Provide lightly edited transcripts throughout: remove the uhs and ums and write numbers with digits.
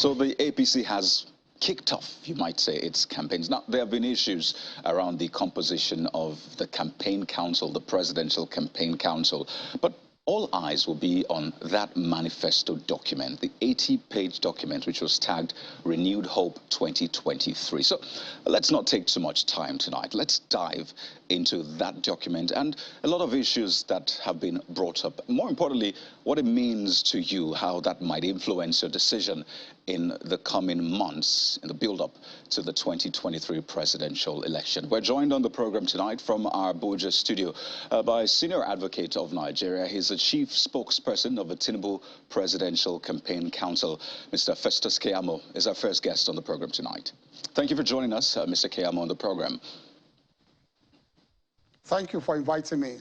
So the APC has kicked off, you might say, its campaigns. Now, there have been issues around the composition of the campaign council, the presidential campaign council, but all eyes will be on that manifesto document, the 80-page document, which was tagged Renewed Hope 2023. So let's not take too much time tonight. Let's dive into that document and a lot of issues that have been brought up. More importantly, what it means to you, how that might influence your decision in the coming months in the build-up to the 2023 presidential election. We're joined on the program tonight from our Abuja studio by Senior Advocate of Nigeria. He's the Chief Spokesperson of the Tinubu Presidential Campaign Council. Mr. Festus Keyamo is our first guest on the program tonight. Thank you for joining us, Mr. Keyamo, on the program. Thank you for inviting me.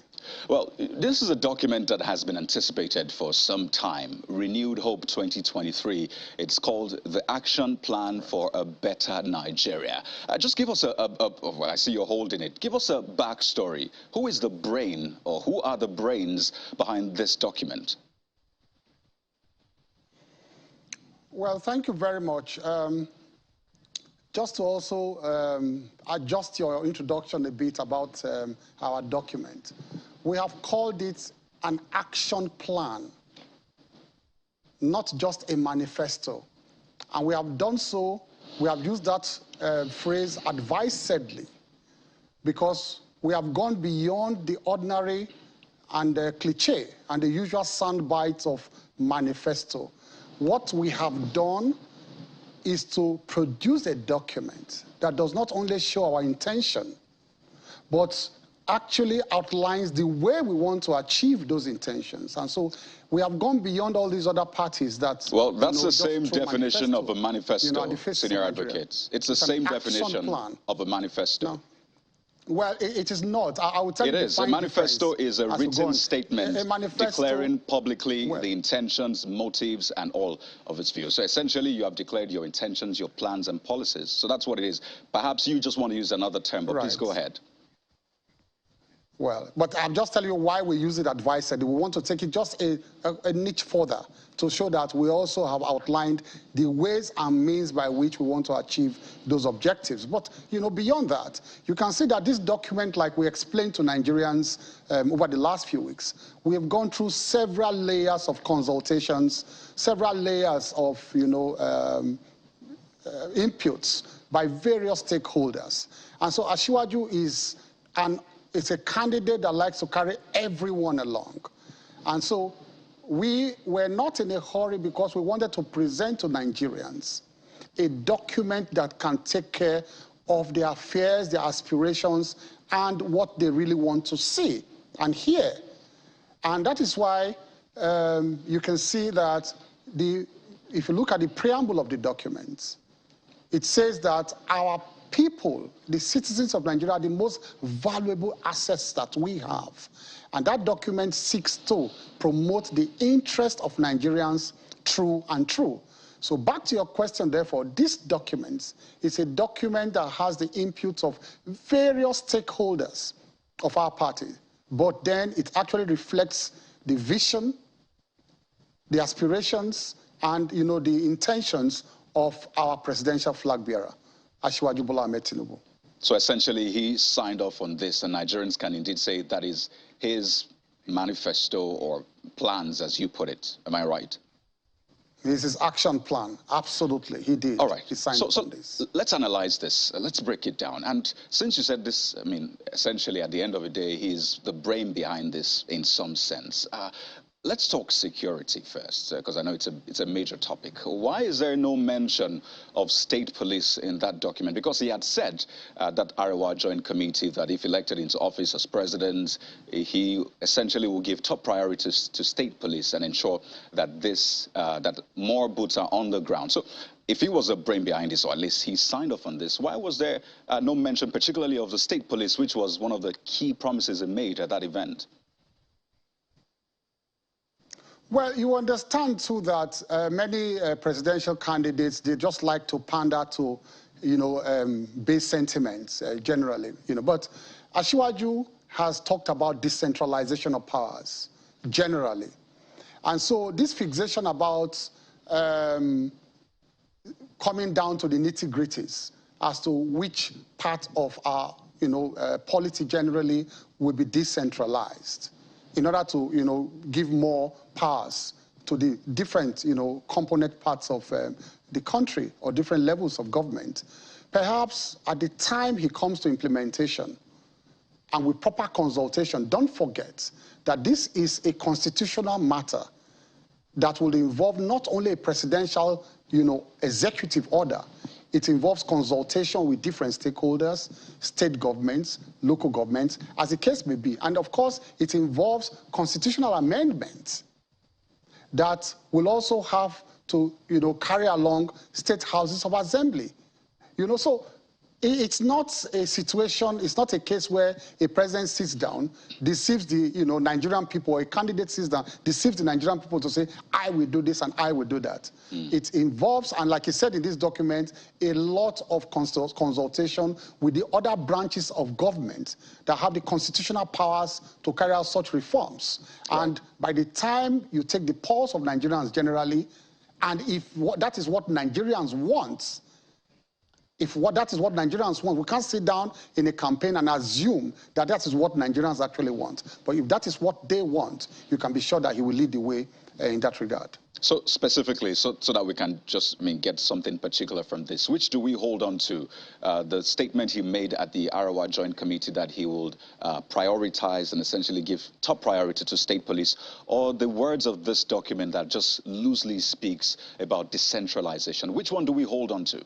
Well, this is a document that has been anticipated for some time, Renewed Hope 2023. It's called the Action Plan for a Better Nigeria. Just give us well, I see you're holding it. Give us a backstory. Who is the brain, or who are the brains behind this document? Well, thank you very much. Just to also adjust your introduction a bit about our document. We have called it an action plan, not just a manifesto. And we have done so, we have used that phrase advisedly, because we have gone beyond the ordinary and the cliche and the usual sound bites of manifesto. What we have done is to produce a document that does not only show our intention, but actually outlines the way we want to achieve those intentions. And so we have gone beyond all these other parties that... Well, that's the same definition of a manifesto, Senior Advocates. It's the same definition of a manifesto. No. Well, it is not. I will tell you. It is. A manifesto is a written statement declaring publicly the intentions, motives, and all of its views. So essentially, you have declared your intentions, your plans, and policies. So that's what it is. Perhaps you just want to use another term, but please go ahead. Well, but I'm just telling you why we use it advisedly. We want to take it just a niche further to show that we also have outlined the ways and means by which we want to achieve those objectives. But, you know, beyond that, you can see that this document, like we explained to Nigerians over the last few weeks, we have gone through several layers of consultations, several layers of, you know, inputs by various stakeholders. And so Asiwaju is it's a candidate that likes to carry everyone along. And so we were not in a hurry because we wanted to present to Nigerians a document that can take care of their fears, their aspirations, and what they really want to see and hear. And that is why you can see that if you look at the preamble of the document, it says that our people, the citizens of Nigeria, are the most valuable assets that we have. And that document seeks to promote the interest of Nigerians through and through. So back to your question, therefore, this document is a document that has the input of various stakeholders of our party. But then it actually reflects the vision, the aspirations, and, you know, the intentions of our presidential flag bearer, Asiwaju Bola Ahmed Tinubu. So essentially, he signed off on this, and Nigerians can indeed say that is his manifesto or plans, as you put it. Am I right? This is action plan. Absolutely, he did. All right. He signed off on this. Let's analyze this. Let's break it down. And since you said this, I mean, essentially, at the end of the day, he's the brain behind this in some sense. Let's talk security first, because I know it's a major topic. Why is there no mention of state police in that document? Because he had said that Arewa Joint Committee, that if elected into office as president, he essentially will give top priorities to state police and ensure that that more boots are on the ground. So if he was a brain behind this, or at least he signed off on this, why was there no mention particularly of the state police, which was one of the key promises he made at that event? Well, you understand, too, that many presidential candidates, they just like to pander to, you know, base sentiments, generally, you know. But Asiwaju has talked about decentralization of powers, generally. And so this fixation about coming down to the nitty-gritties as to which part of our polity generally will be decentralized in order to give more powers to the different component parts of the country or different levels of government. Perhaps at the time he comes to implementation and with proper consultation, don't forget that this is a constitutional matter that will involve not only a presidential executive order. It involves consultation with different stakeholders, state governments, local governments, as the case may be. And of course, it involves constitutional amendments that will also have to, carry along state houses of assembly. So it's not a situation, it's not a case where a president sits down, deceives the Nigerian people, or a candidate sits down, deceives the Nigerian people to say, I will do this and I will do that. It involves, and like he said in this document, a lot of consultation with the other branches of government that have the constitutional powers to carry out such reforms. Right. And by the time you take the pulse of Nigerians generally, and if that is what Nigerians want, that is what Nigerians want, we can't sit down in a campaign and assume that that is what Nigerians actually want. But if that is what they want, you can be sure that he will lead the way in that regard. So specifically, so that we can just get something particular from this, which do we hold on to? The statement he made at the Arawa Joint Committee that he would prioritize and essentially give top priority to state police, or the words of this document that just loosely speaks about decentralization? Which one do we hold on to?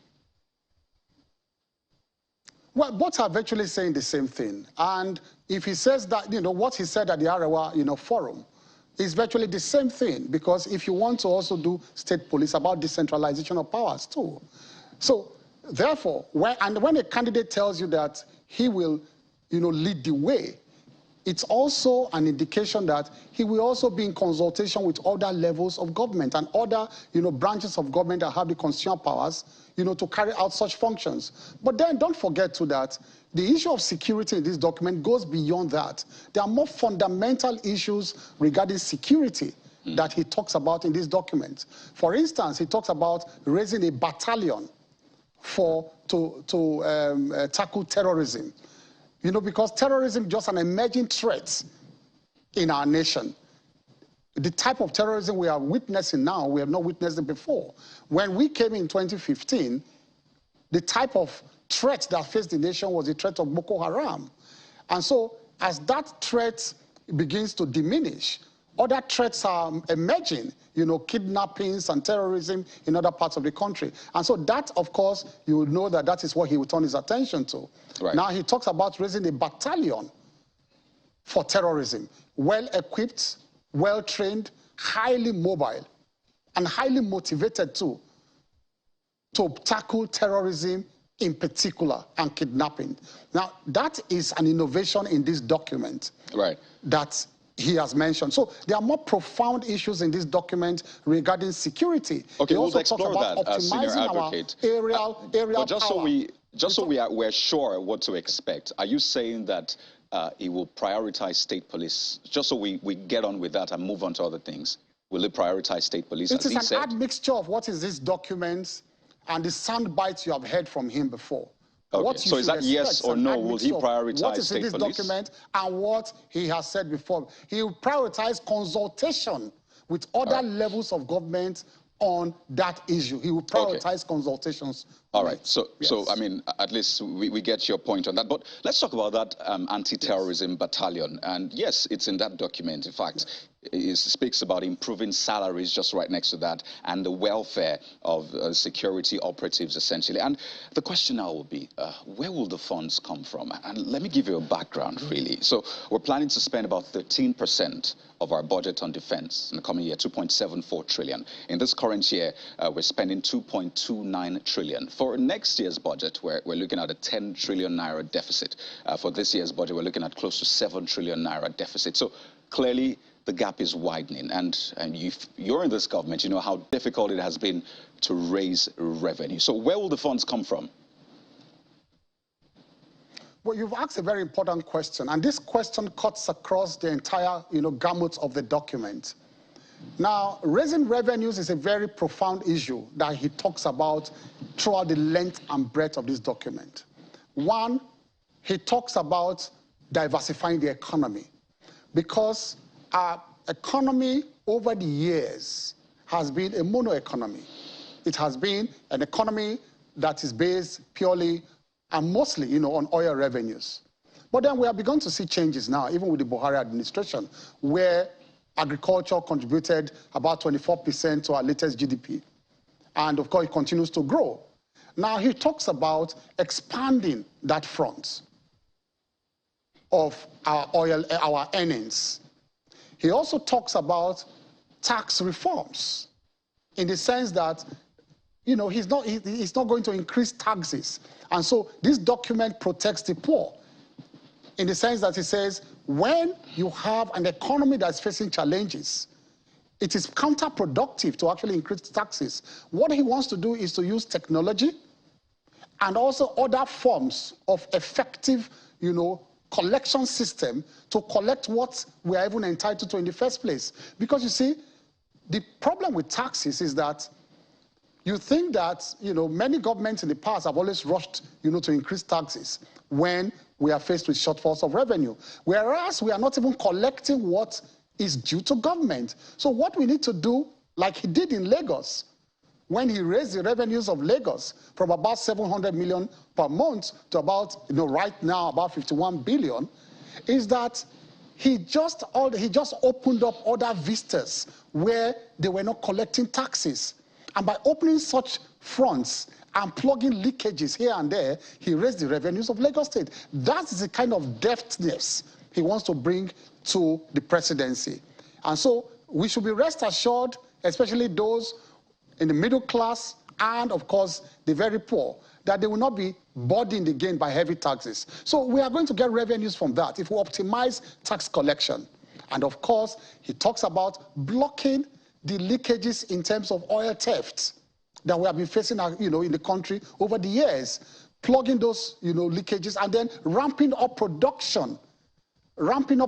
Well, both are virtually saying the same thing. And if he says that, what he said at the Arawa, forum is virtually the same thing, because if you want to also do state police about decentralization of powers too. So therefore, when a candidate tells you that he will, lead the way, it's also an indication that he will also be in consultation with other levels of government and other, branches of government that have the constitutional powers, to carry out such functions. But then don't forget too that the issue of security in this document goes beyond that. There are more fundamental issues regarding security that he talks about in this document. For instance, he talks about raising a battalion to tackle terrorism. Because terrorism is just an emerging threat in our nation. The type of terrorism we are witnessing now, we have not witnessed it before. When we came in 2015, the type of threat that faced the nation was the threat of Boko Haram. And so as that threat begins to diminish, other threats are emerging, kidnappings and terrorism in other parts of the country. And so that, of course, you will know that is what he will turn his attention to. Right. Now he talks about raising a battalion for terrorism, well-equipped, well-trained, highly mobile, and highly motivated too, to tackle terrorism in particular and kidnapping. Now, that is an innovation in this document. Right. That he has mentioned. So there are more profound issues in this document regarding security. Okay, we'll explore that, Senior Advocate. Aerial but just so we're sure what to expect, are you saying that he will prioritize state police? Just so we get on with that and move on to other things. Will he prioritize state police? It is an admixture of what is this document and the sound bites you have heard from him before. Okay. So is that yes or no? Will he prioritize what is in this police? Document and what he has said before? He will prioritize consultation with other levels of government on that issue. He will prioritize consultations. All right. So, I mean, at least we get your point on that. But let's talk about that anti-terrorism battalion. And yes, it's in that document. In fact, it speaks about improving salaries just right next to that and the welfare of security operatives, essentially. And the question now will be, where will the funds come from? And let me give you a background, really. So we're planning to spend about 13% of our budget on defense in the coming year, 2.74 trillion. In this current year, we're spending 2.29 trillion. For next year's budget, we're looking at a 10 trillion naira deficit. For this year's budget, we're looking at close to 7 trillion naira deficit. So clearly, the gap is widening. And if you're in this government, you know how difficult it has been to raise revenue. So where will the funds come from? Well, you've asked a very important question, and this question cuts across the entire, gamut of the document. Now, raising revenues is a very profound issue that he talks about throughout the length and breadth of this document. One, he talks about diversifying the economy, because our economy over the years has been a mono economy. It has been an economy that is based purely and mostly, on oil revenues. But then we have begun to see changes now, even with the Buhari administration, where agriculture contributed about 24% to our latest GDP. And of course, it continues to grow. Now, he talks about expanding that front of our earnings. He also talks about tax reforms, in the sense that, he's not going to increase taxes. And so this document protects the poor, in the sense that it says, when you have an economy that's facing challenges, it is counterproductive to actually increase taxes. What he wants to do is to use technology and also other forms of effective, collection system to collect what we are even entitled to in the first place. Because you see, the problem with taxes is that you think that, many governments in the past have always rushed, to increase taxes when we are faced with shortfalls of revenue, whereas we are not even collecting what is due to government. So what we need to do, like he did in Lagos, when he raised the revenues of Lagos from about 700 million per month to about, right now, about 51 billion, is that he just opened up other vistas where they were not collecting taxes. And by opening such fronts and plugging leakages here and there, he raised the revenues of Lagos State. That's the kind of deftness he wants to bring to the presidency. And so we should be rest assured, especially those in the middle class and, of course, the very poor, that they will not be burdened again by heavy taxes. So we are going to get revenues from that if we optimize tax collection. And, of course, he talks about blocking the leakages in terms of oil theft that we have been facing, in the country over the years, plugging those, leakages, and then ramping up production. We are not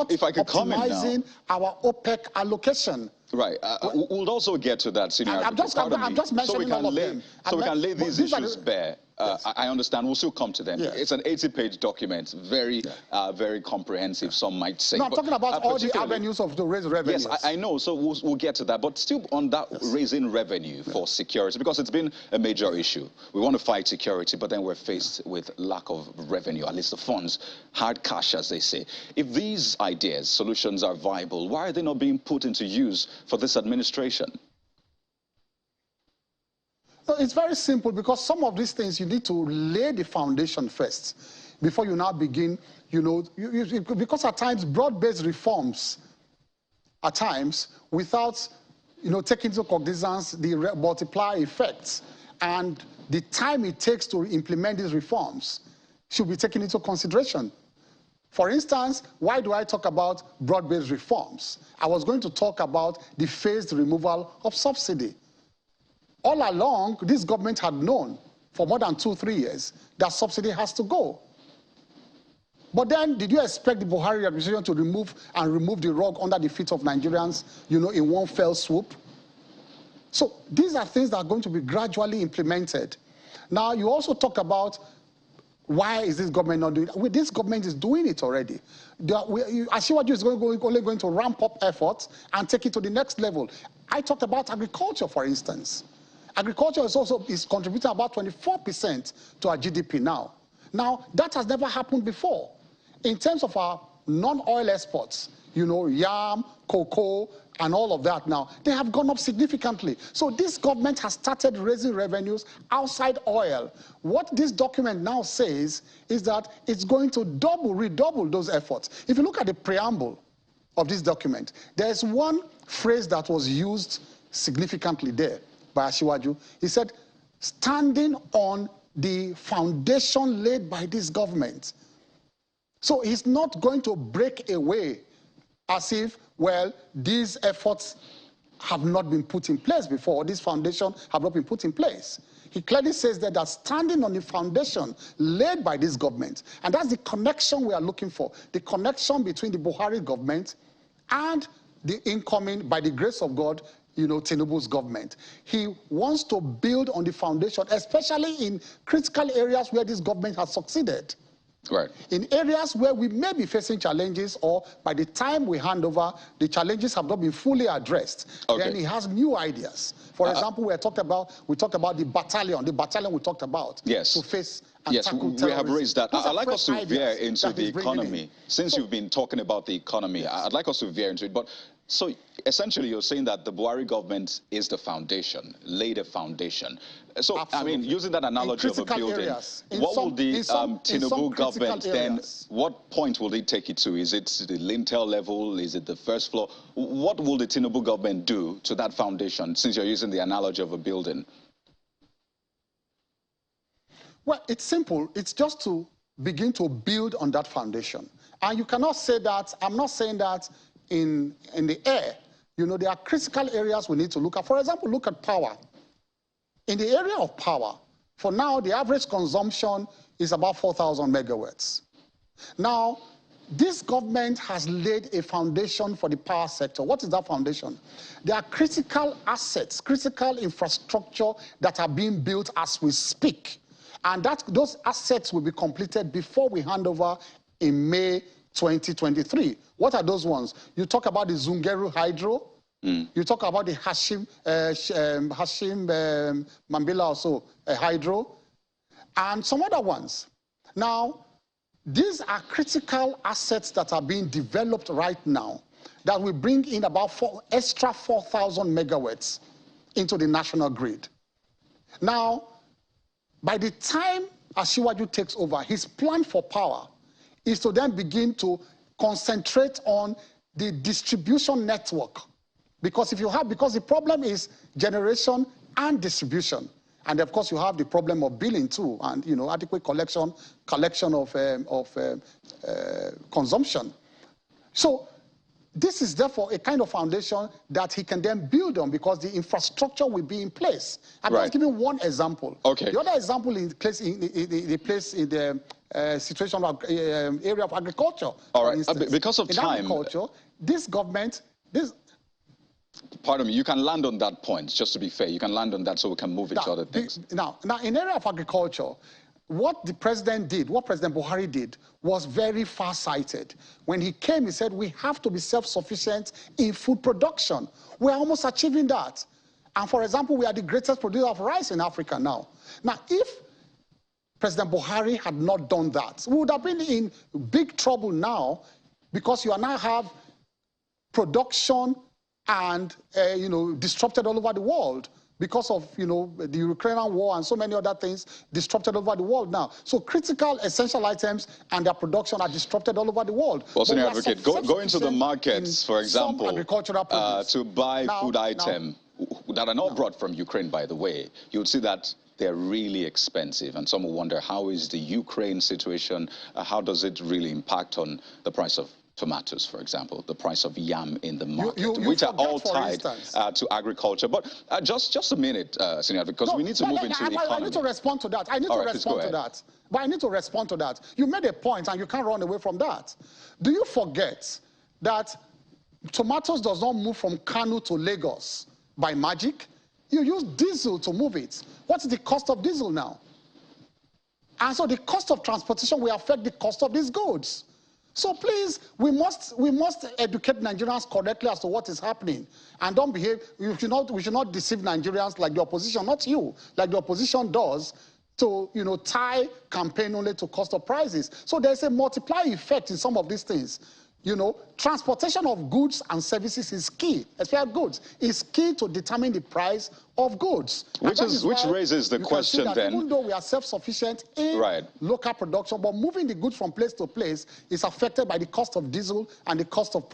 optimizing our OPEC allocation. Right. We'll also get to that, Senior. I'm just mentioning all of them. So we can lay these issues bare. Yes. I understand. We'll still come to them. Yes. It's an 80-page document, very comprehensive, some might say. No, I'm talking about all the avenues of the raised revenues. Yes, I know. So we'll get to that. But still on that raising revenue for security, because it's been a major issue. We want to fight security, but then we're faced with lack of revenue, at least the funds, hard cash, as they say. If these ideas, solutions are viable, why are they not being put into use for this administration? It's very simple, because some of these things you need to lay the foundation first before you now begin, because at times broad-based reforms, at times, without, taking into cognizance the multiplier effects and the time it takes to implement these reforms should be taken into consideration. For instance, why do I talk about broad-based reforms? I was going to talk about the phased removal of subsidy. All along, this government had known for more than 2-3 years that subsidy has to go. But then, did you expect the Buhari administration to remove the rug under the feet of Nigerians, in one fell swoop? So these are things that are going to be gradually implemented. Now, you also talk about why is this government not doing it? This government is doing it already. Asiwaju is only going to ramp up efforts and take it to the next level. I talked about agriculture, for instance. Agriculture is contributing about 24% to our GDP now. Now, that has never happened before. In terms of our non-oil exports, yam, cocoa, and all of that now, they have gone up significantly. So this government has started raising revenues outside oil. What this document now says is that it's going to redouble those efforts. If you look at the preamble of this document, there's one phrase that was used significantly there by Asiwaju. He said, standing on the foundation laid by this government. So he's not going to break away as if, well, these efforts have not been put in place before, this foundation have not been put in place. He clearly says that they're standing on the foundation laid by this government. And that's the connection we are looking for, the connection between the Buhari government and the incoming, by the grace of God, Tinubu's government. He wants to build on the foundation, especially in critical areas where this government has succeeded. Right. In areas where we may be facing challenges, or by the time we hand over, the challenges have not been fully addressed, then he has new ideas. For example, we talked about the battalion we talked about, yes, to face and yes, tackle we terrorism. have raised that. I'd like us to veer into the economy. Since you've been talking about the economy, yes, I'd like us to veer into it. But so essentially, you're saying that the Buhari government is the foundation, laid a foundation. So, absolutely. I mean, using that analogy of a building, what will the Tinubu government then, what point will they take it to? Is it the lintel level? Is it the first floor? What will the Tinubu government do to that foundation, since you're using the analogy of a building? Well, it's simple. It's just to begin to build on that foundation. And you cannot say that, I'm not saying that in the air. There are critical areas we need to look at. For example, look at power. In the area of power, for now, the average consumption is about 4,000 megawatts. Now, this government has laid a foundation for the power sector. What is that foundation? There are critical assets, critical infrastructure that are being built as we speak. And those assets will be completed before we hand over in May 2023. What are those ones? You talk about the Zungeru Hydro. You talk about the Hashim Mambila also Hydro, and some other ones. Now, these are critical assets that are being developed right now that will bring in about extra 4,000 megawatts into the national grid. Now, by the time Asiwaju takes over, his plan for power is to then begin to concentrate on the distribution network. Because the problem is generation and distribution. And of course, you have the problem of billing too, and adequate collection of consumption. So this is therefore a kind of foundation that he can then build on, because the infrastructure will be in place. I'm just giving one example. Okay. The other example is in the situation of area of agriculture. All right. Instance. Because of time, agriculture, this government, pardon me, you can land on that point, just to be fair. You can land on that so we can move into other things. Now, in area of agriculture, what the president did, what President Buhari did, was very far-sighted. When he came, he said, we have to be self-sufficient in food production. We're almost achieving that. And for example, we are the greatest producer of rice in Africa now. Now, if President Buhari had not done that, we would have been in big trouble now, because you now have production and disrupted all over the world because of the Ukrainian war and so many other things disrupted all over the world now. So critical essential items and their production are disrupted all over the world. Well, Senior Advocate, go into the markets, for example, to buy food items that are not brought from Ukraine, by the way. You would see that they're really expensive, and some will wonder, how is the Ukraine situation, how does it really impact on the price of tomatoes, for example, the price of yam in the market, which are all tied to agriculture. But just a minute, Senior, because we need to move into the economy. I need to respond to that. I need to respond to that. But I need to respond to that. You made a point, and you can't run away from that. Do you forget that tomatoes does not move from Kano to Lagos by magic? You use diesel to move it. What's the cost of diesel now? And so the cost of transportation will affect the cost of these goods. So please, we must educate Nigerians correctly as to what is happening, and don't behave. We should not deceive Nigerians like the opposition, not you, like the opposition does, to tie campaign only to cost of prices. So there's a multiplier effect in some of these things. Transportation of goods and services is key, especially goods, is key to determine the price of goods. Which raises the question then. Even though we are self-sufficient in local production, but moving the goods from place to place is affected by the cost of diesel and the cost of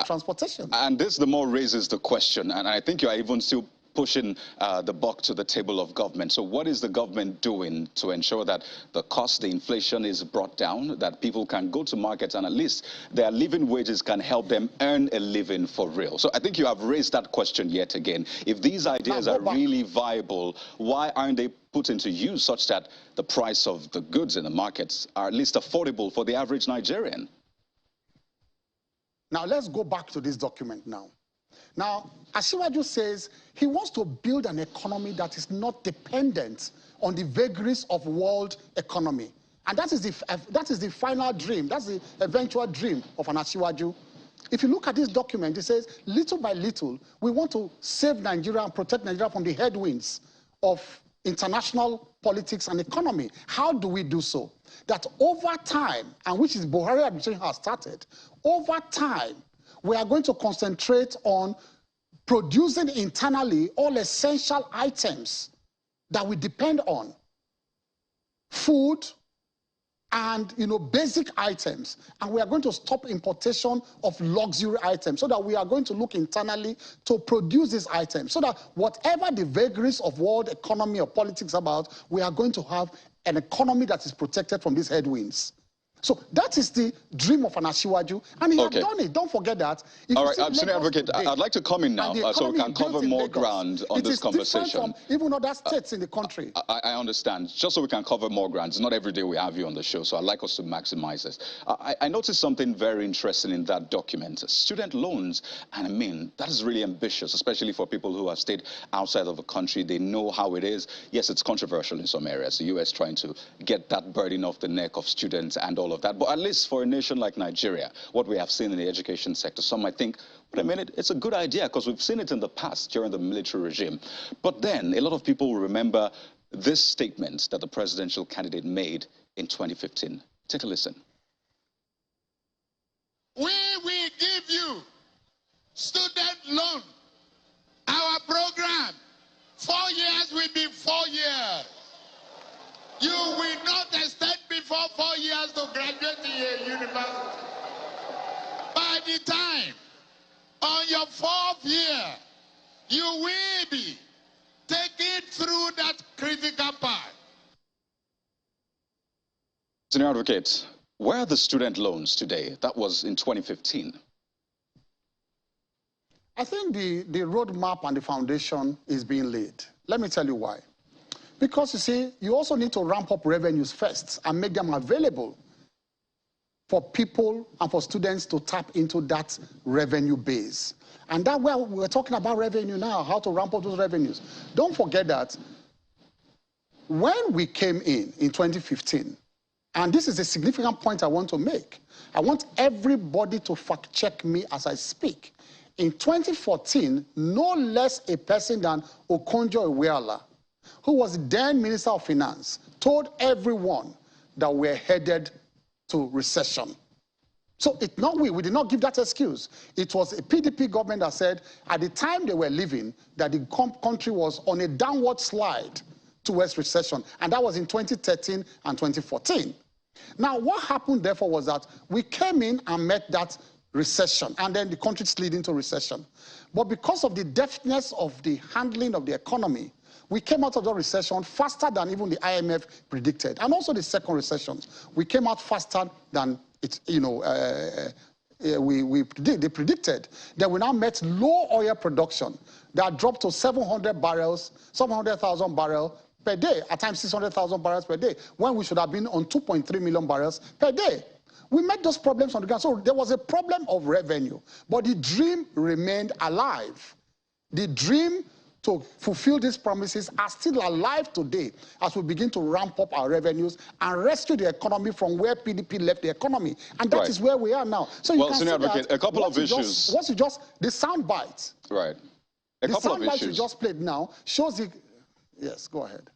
transportation. And this the more raises the question, and I think you are even still pushing the buck to the table of government. So what is the government doing to ensure that the inflation is brought down, that people can go to markets and at least their living wages can help them earn a living for real? So I think you have raised that question yet again. If these ideas are really viable, why aren't they put into use such that the price of the goods in the markets are at least affordable for the average Nigerian? Now, let's go back to this document now. Now, Asiwaju says he wants to build an economy that is not dependent on the vagaries of world economy. And that is the final dream. That's the eventual dream of an Asiwaju. If you look at this document, it says, little by little, we want to save Nigeria and protect Nigeria from the headwinds of international politics and economy. How do we do so? That over time, and which is Buhari administration has started, over time, we are going to concentrate on producing internally all essential items that we depend on. Food and, basic items. And we are going to stop importation of luxury items so that we are going to look internally to produce these items. So that whatever the vagaries of world economy or politics about, we are going to have an economy that is protected from these headwinds. So that is the dream of an Asiwaju, and he has done it. Don't forget that. All right, Senior Advocate, I'd like to come in now so we can cover more ground on this conversation. It is different from even other states in the country. I understand. Just so we can cover more ground. It's not every day we have you on the show, so I'd like us to maximize this. I noticed something very interesting in that document. Student loans, and I mean, that is really ambitious, especially for people who have stayed outside of the country. They know how it is. Yes, it's controversial in some areas. The U.S. trying to get that burden off the neck of students and all of that. But at least for a nation like Nigeria, what we have seen in the education sector, some might think, wait a minute, it's a good idea because we've seen it in the past during the military regime. But then a lot of people remember this statement that the presidential candidate made in 2015. Take a listen. We will give you student loan. Our program, 4 years will be 4 years. You will not extend before 4 years to graduate in a university. By the time, on your 4th year, you will be taken through that critical part. Senior Advocate, where are the student loans today? That was in 2015. I think the roadmap and the foundation is being laid. Let me tell you why. Because, you see, you also need to ramp up revenues first and make them available for people and for students to tap into that revenue base. And that's where we're talking about revenue now, how to ramp up those revenues. Don't forget that when we came in 2015, and this is a significant point I want to make, I want everybody to fact-check me as I speak. In 2014, no less a person than Okonjo-Iweala, who was the then Minister of Finance, told everyone that we're headed to recession. So it's not we did not give that excuse. It was a PDP government that said at the time they were living that the country was on a downward slide towards recession. And that was in 2013 and 2014. Now, what happened, therefore, was that we came in and met that recession, and then the country slid into recession. But because of the deftness of the handling of the economy, we came out of the recession faster than even the IMF predicted. And also the second recession, we came out faster than they predicted. Then we now met low oil production that dropped to 700,000 barrels per day, at times 600,000 barrels per day, when we should have been on 2.3 million barrels per day. We met those problems on the ground. So there was a problem of revenue, but the dream remained alive. The dream to fulfill these promises are still alive today as we begin to ramp up our revenues and rescue the economy from where PDP left the economy. And that is where we are now. So you can see that a couple of issues. The sound bite. Right. The sound bite you just played now shows the... Yes, go ahead.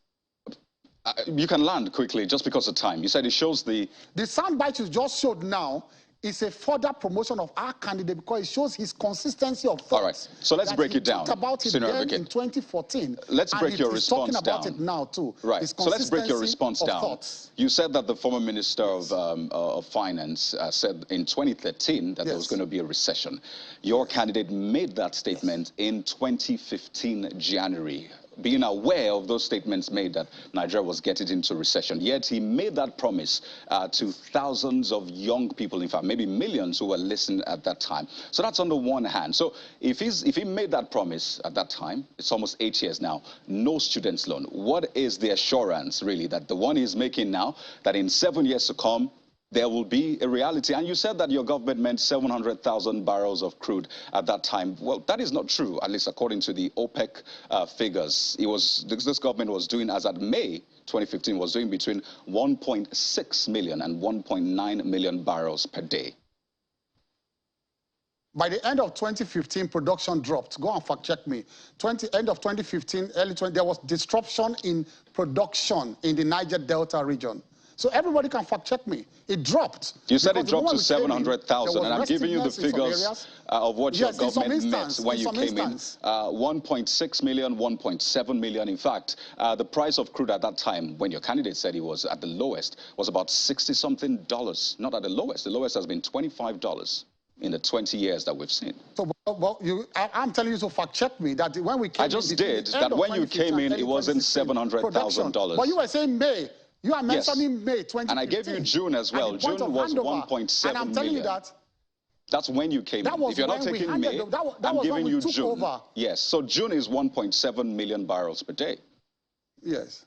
You can land quickly just because of time. You said it shows the... The sound bite you just showed now is a further promotion of our candidate because it shows his consistency of thought. All right, so let's break it down. He talked about it then in 2014. Let's break your response down. He's talking about it now too. Right, so let's break your response down. Thoughts. You said that the former Minister of Finance said in 2013 that there was going to be a recession. Your candidate made that statement in 2015 January, being aware of those statements made that Nigeria was getting into recession. Yet he made that promise to thousands of young people, in fact, maybe millions who were listening at that time. So that's on the one hand. So if he made that promise at that time, it's almost 8 years now, no students loan. What is the assurance, really, that the one he's making now, that in 7 years to come, there will be a reality. And you said that your government meant 700,000 barrels of crude at that time. Well, that is not true, at least according to the OPEC figures. This government was doing, as at May 2015, was doing between 1.6 million and 1.9 million barrels per day. By the end of 2015, production dropped. Go and fact check me. End of 2015, early 20, there was disruption in production in the Niger Delta region. So everybody can fact check me. It dropped. You said it dropped to 700,000, and I'm giving you the figures of what your government meant when you came in. 1.6 million, 1.7 million. In fact, the price of crude at that time, when your candidate said he was at the lowest, was about $60-something. Not at the lowest. The lowest has been $25 in the 20 years that we've seen. So, well, I'm telling you to fact check me that when we came I just did. That when you came in, it wasn't $700,000. But you were saying May. You are mentioning May 2015. And I gave you June as well. June was 1.7 million. And I'm telling you that. That's when you came in. If you're not taking May, I'm giving you June. Yes, so June is 1.7 million barrels per day. Yes,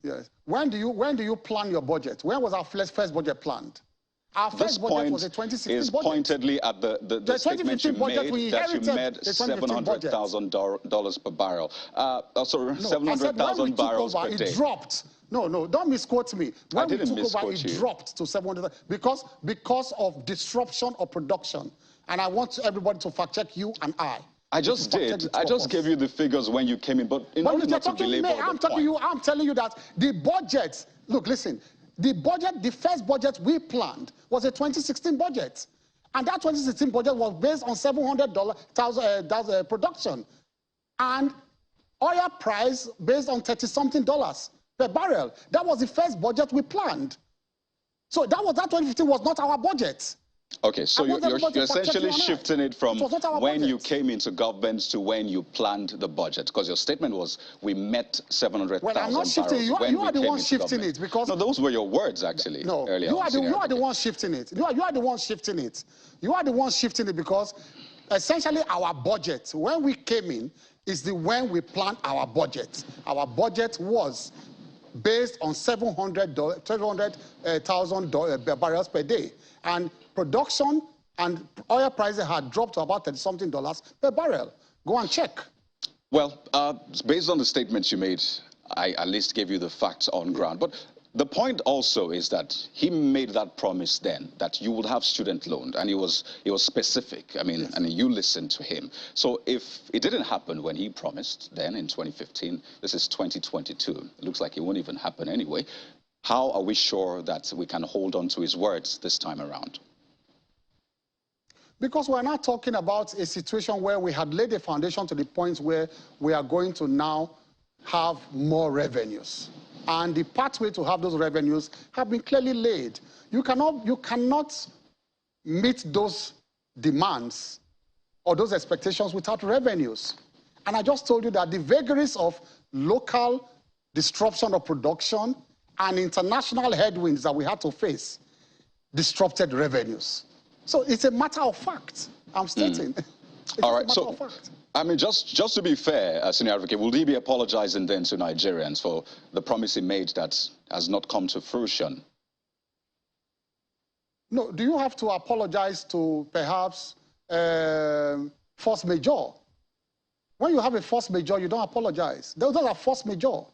yes. When do you plan your budget? When was our first budget planned? Our first budget was a 2016 is budget. Pointedly at the statement you made that you made $700,000 per barrel. Sorry, 700,000 barrels per day. It dropped. No, don't misquote me. When we took over, it dropped to 700 because of disruption of production. And I want everybody to fact check you and I. I just did. I just gave you the figures when you came in, but in order not to belabor the point. I'm telling you that the budget. Look, listen. The first budget we planned was a 2016 budget. And that 2016 budget was based on $700,000 production. And oil price based on $30-something per barrel. That was the first budget we planned. So that 2015 was not our budget. Okay, so you're essentially shifting it from when you came into government to when you planned the budget, because your statement was we met 700,000 Well, I'm not shifting it. You are the one shifting it, because no, those were your words actually. No, earlier you are the one shifting it. You are the one shifting it. You are the one shifting it because essentially our budget when we came in is when we planned our budget. Our budget was based on 700,000 barrels per day. And production and oil prices had dropped to about $30-something per barrel. Go and check. Well, based on the statements you made, I at least gave you the facts on ground. But the point also is that he made that promise then that you would have student loan, and he was specific. I mean, yes. And you listened to him. So if it didn't happen when he promised then in 2015, this is 2022. It looks like it won't even happen anyway. How are we sure that we can hold on to his words this time around? Because we're not talking about a situation where we had laid a foundation to the point where we are going to now have more revenues. And the pathway to have those revenues have been clearly laid. You cannot meet those demands or those expectations without revenues. And I just told you that the vagaries of local disruption of production and international headwinds that we had to face disrupted revenues. So it's a matter of fact. I'm stating. All right. So, I mean, just to be fair, Senior Advocate, will he be apologizing then to Nigerians for the promise he made that has not come to fruition? No. Do you have to apologize to perhaps force majeure? When you have a force majeure, you don't apologize. Those are force majeure.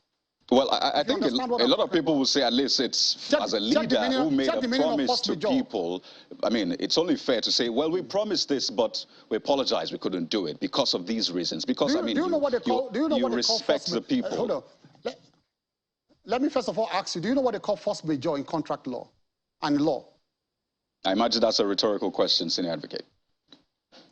Well, I think a lot of people will say at least it's as a leader who made a promise to people. I mean, it's only fair to say, well, we promised this, but we apologize we couldn't do it because of these reasons. Because, I mean, you respect the people. Hold on. Let me first of all ask you, do you know what they call force majeure in contract law and law? I imagine that's a rhetorical question, Senior Advocate.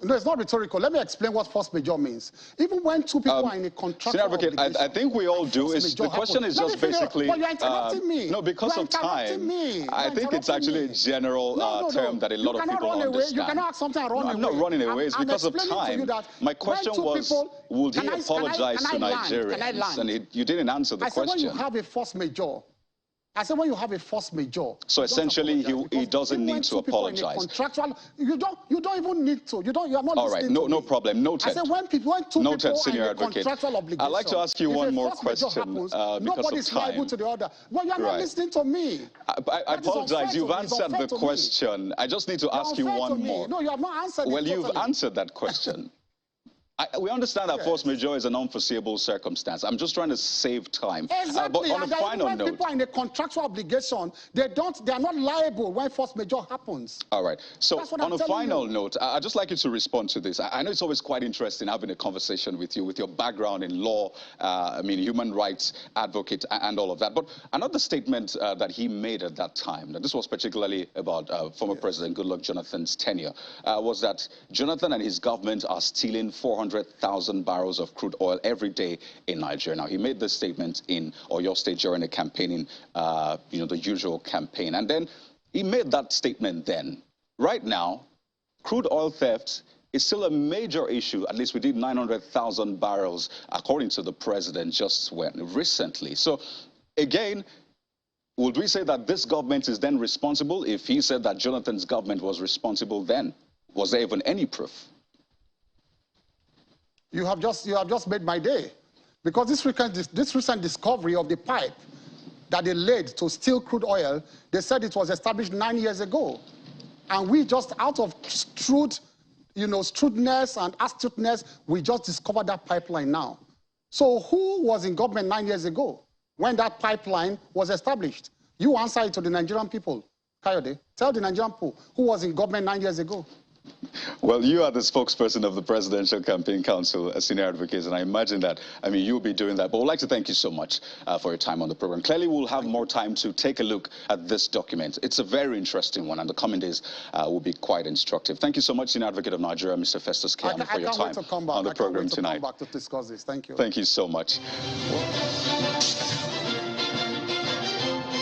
No, it's not rhetorical. Let me explain what force majeure means. Even when two people are in a contractual obligation, I think we all do. The question is just basically... But you're interrupting me. No, because of time. I think it's actually a general term that a lot of people understand. You cannot ask something and run away. I'm not running away. It's because of time. My question was, would he apologize to Nigerians? And you didn't answer the question. I said when you have a force majeure, I said when you have a force majeure. So essentially, he doesn't need to apologize. Contractual, you don't even need to. You are not. All right, no problem. Noted. I said when two Noted, people Senior are in a Advocate. contractual obligation. I'd like to ask you one more question happens, because nobody's of time. liable to the other. Well, you are not listening to me. I apologize. You've answered the question. I just need to ask you one more. No, you have not answered it. Well, you've answered that question. We understand that force majeure is an unforeseeable circumstance. I'm just trying to save time. Exactly. But on a final note, people are in a contractual obligation, they are not liable when force majeure happens. All right. So on a final note, I'd just like you to respond to this. I know it's always quite interesting having a conversation with you, with your background in law, human rights advocate and all of that. But another statement that he made at that time, and this was particularly about former President Goodluck Jonathan's tenure, was that Jonathan and his government are stealing 400,000 barrels of crude oil every day in Nigeria. Now, he made this statement in Oyo State during a campaigning, the usual campaign. And then he made that statement then. Right now, crude oil theft is still a major issue. At least we did 900,000 barrels, according to the president, just recently. So, again, would we say that this government is then responsible if he said that Jonathan's government was responsible then? Was there even any proof? You have just made my day, because this recent discovery of the pipe that they laid to steal crude oil, they said it was established 9 years ago, and we just out of shrewdness and astuteness, we just discovered that pipeline now. So who was in government 9 years ago when that pipeline was established? You answer it to the Nigerian people, Kayode. Tell the Nigerian people who was in government 9 years ago. Well, you are the spokesperson of the Presidential Campaign Council, a senior advocate, and I imagine that, you'll be doing that. But we'd like to thank you so much for your time on the program. Clearly, we'll have more time to take a look at this document. It's a very interesting one, and the coming days will be quite instructive. Thank you so much, Senior Advocate of Nigeria, Mr. Festus Keyamo, for your time on the program tonight. I can't wait to come back to discuss this. Thank you. Thank you so much.